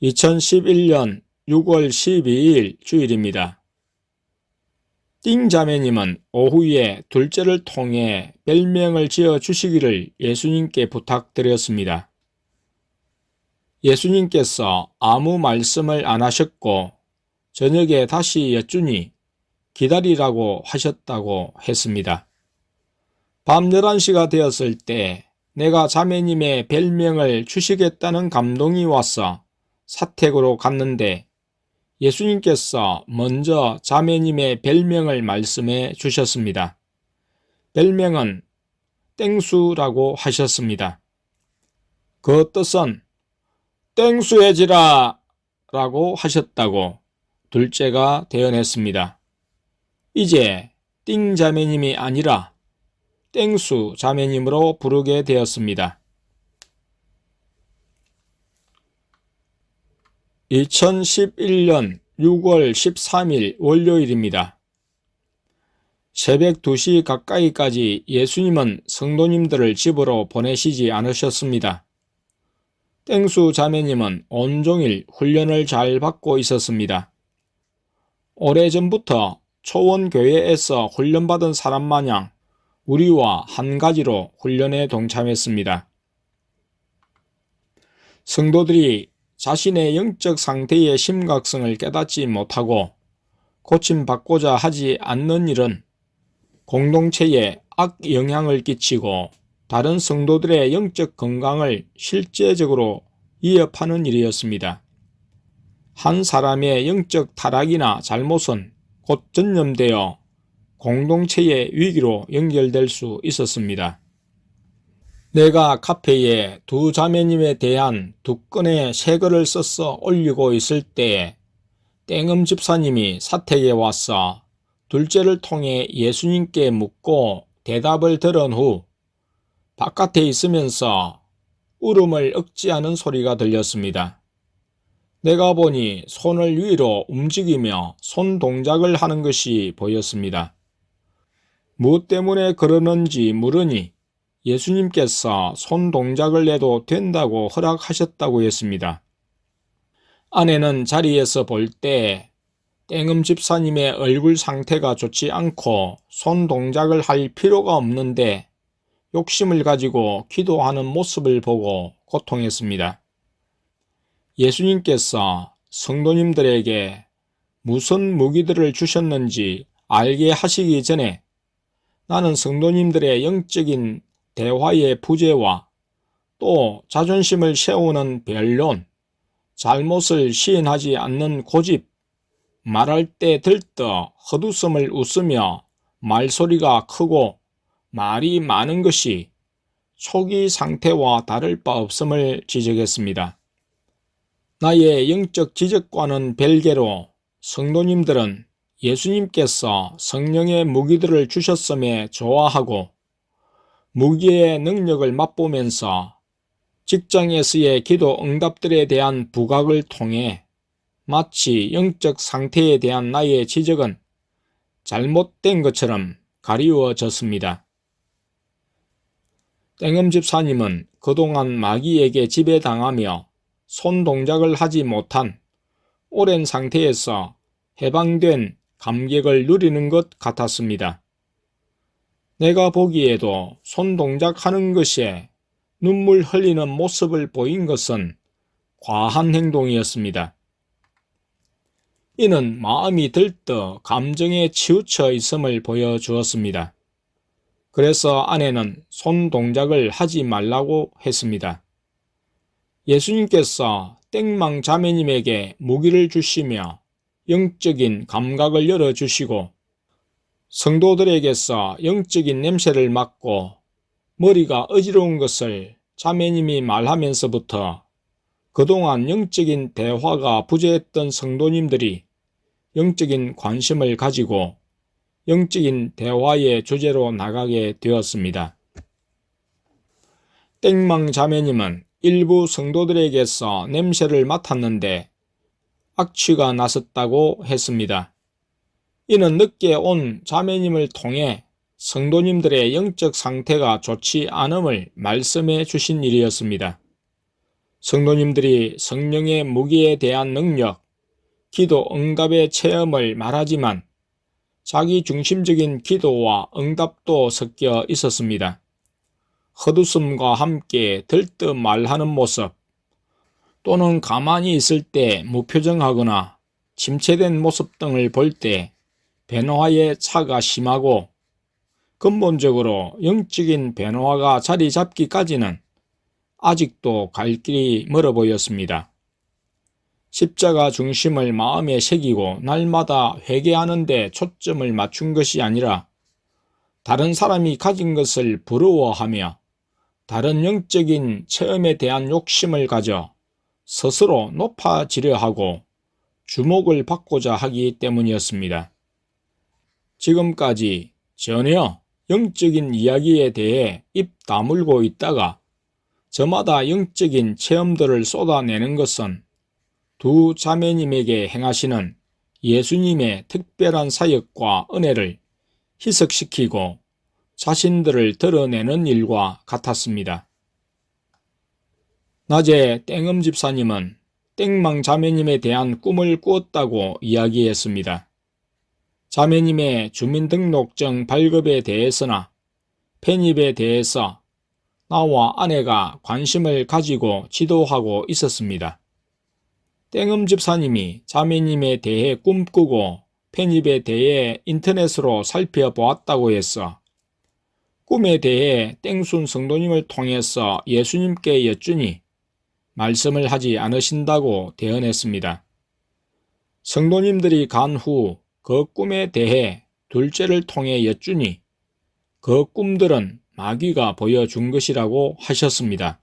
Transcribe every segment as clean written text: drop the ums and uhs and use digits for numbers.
2011년 6월 12일 주일입니다. 띵자매님은 오후에 둘째를 통해 별명을 지어 주시기를 예수님께 부탁드렸습니다. 예수님께서 아무 말씀을 안 하셨고 저녁에 다시 여쭈니 기다리라고 하셨다고 했습니다. 밤 11시가 되었을 때 내가 자매님의 별명을 주시겠다는 감동이 와서 사택으로 갔는데 예수님께서 먼저 자매님의 별명을 말씀해 주셨습니다. 별명은 땡수라고 하셨습니다. 그 뜻은 땡수해지라 라고 하셨다고 둘째가 대언했습니다. 이제 띵 자매님이 아니라 땡수 자매님으로 부르게 되었습니다. 2011년 6월 13일 월요일입니다. 새벽 2시 가까이까지 예수님은 성도님들을 집으로 보내시지 않으셨습니다. 땡수 자매님은 온종일 훈련을 잘 받고 있었습니다. 오래전부터 초원교회에서 훈련받은 사람 마냥 우리와 한 가지로 훈련에 동참했습니다. 성도들이 자신의 영적 상태의 심각성을 깨닫지 못하고 고침받고자 하지 않는 일은 공동체에 악영향을 끼치고 다른 성도들의 영적 건강을 실제적으로 위협하는 일이었습니다. 한 사람의 영적 타락이나 잘못은 곧 전염되어 공동체의 위기로 연결될 수 있었습니다. 내가 카페에 두 자매님에 대한 2건의 새 글을 써서 올리고 있을 때에 땡음 집사님이 사택에 와서 둘째를 통해 예수님께 묻고 대답을 들은 후 바깥에 있으면서 울음을 억제하는 소리가 들렸습니다. 내가 보니 손을 위로 움직이며 손 동작을 하는 것이 보였습니다. 무엇 때문에 그러는지 물으니 예수님께서 손 동작을 해도 된다고 허락하셨다고 했습니다. 아내는 자리에서 볼 때 땡음 집사님의 얼굴 상태가 좋지 않고 손 동작을 할 필요가 없는데 욕심을 가지고 기도하는 모습을 보고 고통했습니다. 예수님께서 성도님들에게 무슨 무기들을 주셨는지 알게 하시기 전에 나는 성도님들의 영적인 대화의 부재와 또 자존심을 세우는 변론, 잘못을 시인하지 않는 고집, 말할 때 들떠 헛웃음을 웃으며 말소리가 크고 말이 많은 것이 초기 상태와 다를 바 없음을 지적했습니다. 나의 영적 지적과는 별개로 성도님들은 예수님께서 성령의 무기들을 주셨음에 좋아하고 무기의 능력을 맛보면서 직장에서의 기도 응답들에 대한 부각을 통해 마치 영적 상태에 대한 나의 지적은 잘못된 것처럼 가리워졌습니다. 땡음 집사님은 그동안 마귀에게 지배당하며 손 동작을 하지 못한 오랜 상태에서 해방된 감격을 누리는 것 같았습니다. 내가 보기에도 손 동작하는 것에 눈물 흘리는 모습을 보인 것은 과한 행동이었습니다. 이는 마음이 들떠 감정에 치우쳐 있음을 보여주었습니다. 그래서 아내는 손 동작을 하지 말라고 했습니다. 예수님께서 땡망 자매님에게 무기를 주시며 영적인 감각을 열어주시고 성도들에게서 영적인 냄새를 맡고 머리가 어지러운 것을 자매님이 말하면서부터 그동안 영적인 대화가 부재했던 성도님들이 영적인 관심을 가지고 영적인 대화의 주제로 나가게 되었습니다. 땡망 자매님은 일부 성도들에게서 냄새를 맡았는데 악취가 났었다고 했습니다. 이는 늦게 온 자매님을 통해 성도님들의 영적 상태가 좋지 않음을 말씀해 주신 일이었습니다. 성도님들이 성령의 무기에 대한 능력, 기도 응답의 체험을 말하지만 자기 중심적인 기도와 응답도 섞여 있었습니다. 헛웃음과 함께 들뜬 말하는 모습, 또는 가만히 있을 때 무표정하거나 침체된 모습 등을 볼 때 변화의 차가 심하고, 근본적으로 영적인 변화가 자리 잡기까지는 아직도 갈 길이 멀어 보였습니다. 십자가 중심을 마음에 새기고 날마다 회개하는 데 초점을 맞춘 것이 아니라 다른 사람이 가진 것을 부러워하며 다른 영적인 체험에 대한 욕심을 가져 스스로 높아지려 하고 주목을 받고자 하기 때문이었습니다. 지금까지 전혀 영적인 이야기에 대해 입 다물고 있다가 저마다 영적인 체험들을 쏟아내는 것은 두 자매님에게 행하시는 예수님의 특별한 사역과 은혜를 희석시키고 자신들을 드러내는 일과 같았습니다. 낮에 땡음 집사님은 땡망 자매님에 대한 꿈을 꾸었다고 이야기했습니다. 자매님의 주민등록증 발급에 대해서나 편입에 대해서 나와 아내가 관심을 가지고 지도하고 있었습니다. 땡음 집사님이 자매님에 대해 꿈꾸고 편입에 대해 인터넷으로 살펴보았다고 해서 꿈에 대해 땡순 성도님을 통해서 예수님께 여쭈니 말씀을 하지 않으신다고 대언했습니다. 성도님들이 간 후 그 꿈에 대해 둘째를 통해 여쭈니 그 꿈들은 마귀가 보여준 것이라고 하셨습니다.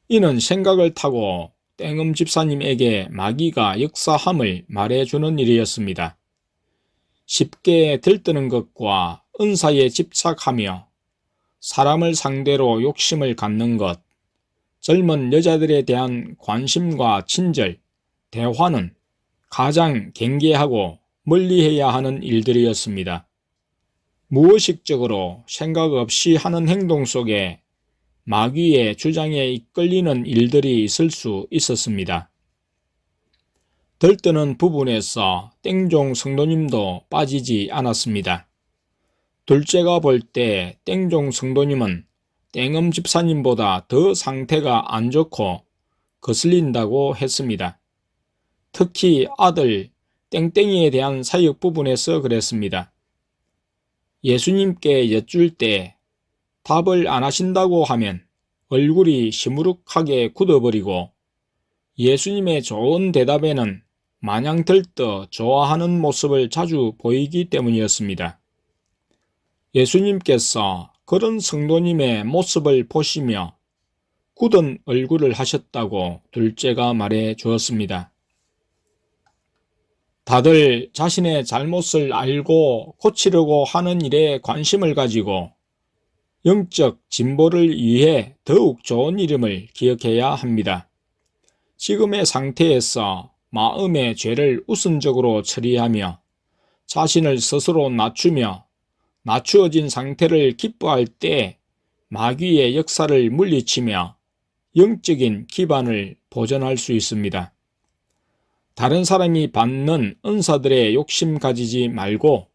이는 생각을 타고 땡음 집사님에게 마귀가 역사함을 말해주는 일이었습니다. 쉽게 들뜨는 것과 은사에 집착하며 사람을 상대로 욕심을 갖는 것, 젊은 여자들에 대한 관심과 친절, 대화는 가장 경계하고 멀리해야 하는 일들이었습니다. 무의식적으로 생각 없이 하는 행동 속에 마귀의 주장에 이끌리는 일들이 있을 수 있었습니다. 들뜨는 부분에서 땡종 성도님도 빠지지 않았습니다. 둘째가 볼 때 땡종 성도님은 땡음 집사님보다 더 상태가 안 좋고 거슬린다고 했습니다. 특히 아들 땡땡이에 대한 사역 부분에서 그랬습니다. 예수님께 여쭐 때 답을 안 하신다고 하면 얼굴이 시무룩하게 굳어버리고 예수님의 좋은 대답에는 마냥 들떠 좋아하는 모습을 자주 보이기 때문이었습니다. 예수님께서 그런 성도님의 모습을 보시며 굳은 얼굴을 하셨다고 둘째가 말해 주었습니다. 다들 자신의 잘못을 알고 고치려고 하는 일에 관심을 가지고 영적 진보를 위해 더욱 좋은 이름을 기억해야 합니다. 지금의 상태에서 마음의 죄를 우선적으로 처리하며 자신을 스스로 낮추며 낮추어진 상태를 기뻐할 때 마귀의 역사를 물리치며 영적인 기반을 보존할 수 있습니다. 다른 사람이 받는 은사들에 욕심 가지지 말고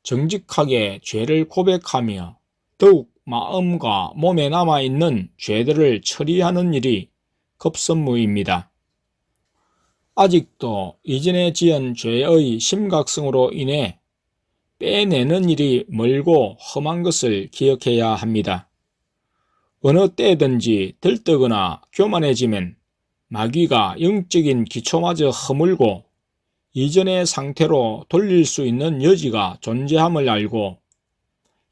정직하게 죄를 고백하며 더욱 마음과 몸에 남아있는 죄들을 처리하는 일이 급선무입니다. 아직도 이전에 지은 죄의 심각성으로 인해 빼내는 일이 멀고 험한 것을 기억해야 합니다. 어느 때든지 들뜨거나 교만해지면 마귀가 영적인 기초마저 허물고 이전의 상태로 돌릴 수 있는 여지가 존재함을 알고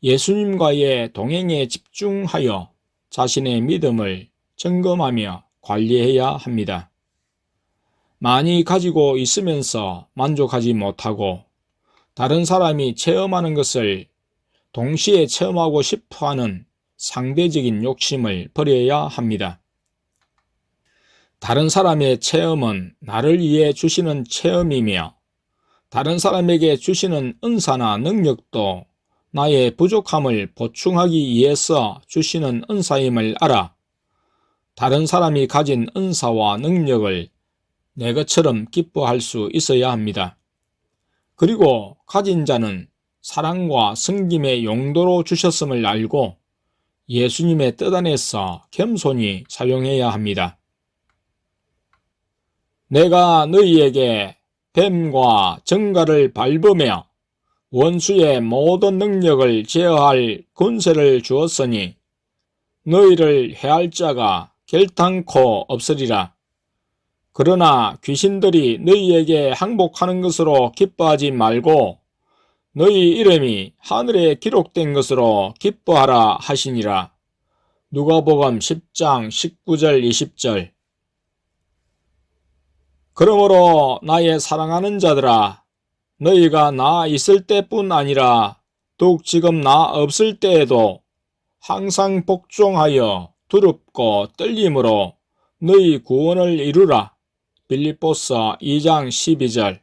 예수님과의 동행에 집중하여 자신의 믿음을 점검하며 관리해야 합니다. 많이 가지고 있으면서 만족하지 못하고 다른 사람이 체험하는 것을 동시에 체험하고 싶어하는 상대적인 욕심을 버려야 합니다. 다른 사람의 체험은 나를 위해 주시는 체험이며 다른 사람에게 주시는 은사나 능력도 나의 부족함을 보충하기 위해서 주시는 은사임을 알아 다른 사람이 가진 은사와 능력을 내 것처럼 기뻐할 수 있어야 합니다. 그리고 가진 자는 사랑과 섬김의 용도로 주셨음을 알고 예수님의 뜻 안에서 겸손히 사용해야 합니다. 내가 너희에게 뱀과 정갈을 밟으며 원수의 모든 능력을 제어할 권세를 주었으니 너희를 해할 자가 결탄코 없으리라. 그러나 귀신들이 너희에게 항복하는 것으로 기뻐하지 말고 너희 이름이 하늘에 기록된 것으로 기뻐하라 하시니라. 누가복음 10장 19절 20절. 그러므로 나의 사랑하는 자들아, 너희가 나 있을 때뿐 아니라 더욱 지금 나 없을 때에도 항상 복종하여 두렵고 떨림으로 너희 구원을 이루라. 빌립보서 2장 12절.